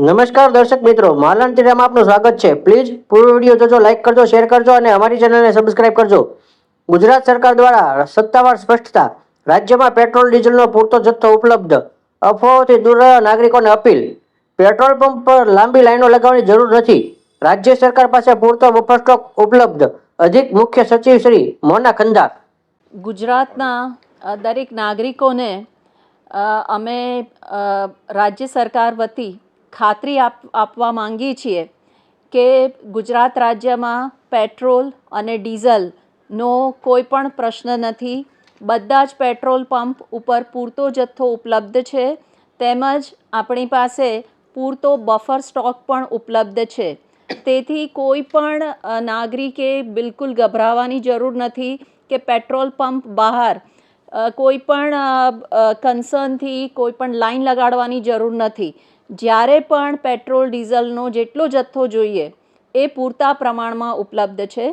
નમસ્કાર દર્શક મિત્રો, માલણ ટીવીમાં આપનું સ્વાગત છે. પ્લીઝ પૂરો વિડીયો જોજો, લાઈક કરજો, શેર કરજો અને અમારી ચેનલને સબસ્ક્રાઇબ કરજો. ગુજરાત સરકાર દ્વારા સત્તાવાર સ્પષ્ટતા. રાજ્યમાં પેટ્રોલ ડીઝલનો પૂરતો જથ્થો ઉપલબ્ધ. અફવાઓથી દૂર રહેવા નાગરિકોને અપીલ. પેટ્રોલ પંપ પર લાંબી લાઈનો લગાવવાની જરૂર નથી. રાજ્ય સરકાર પાસે પૂરતો બફર સ્ટોક ઉપલબ્ધ. અધિક મુખ્ય સચિવ શ્રી મોના ખંદાર. ગુજરાતના દરેક નાગરિકોને અમે રાજ્ય સરકાર વતી ખાતરી આપવા માંગીએ છીએ કે ગુજરાત રાજ્યમાં પેટ્રોલ અને ડીઝલનો કોઈ પણ પ્રશ્ન નથી. બધા જ પેટ્રોલ પંપ ઉપર પૂરતો જથ્થો ઉપલબ્ધ છે, તેમજ આપણી પાસે પૂરતો બફર સ્ટોક પણ ઉપલબ્ધ છે. તેથી કોઈ પણ નાગરિકે બિલકુલ ગભરાવાની જરૂર નથી કે પેટ્રોલ પંપ બહાર કોઈ પણ કન્સર્નથી કોઈ પણ લાઈન લગાડવાની જરૂર નથી. જ્યારે પણ પેટ્રોલ ડીઝલનો જેટલો જથ્થો જોઈએ એ પૂરતા પ્રમાણમાં ઉપલબ્ધ છે.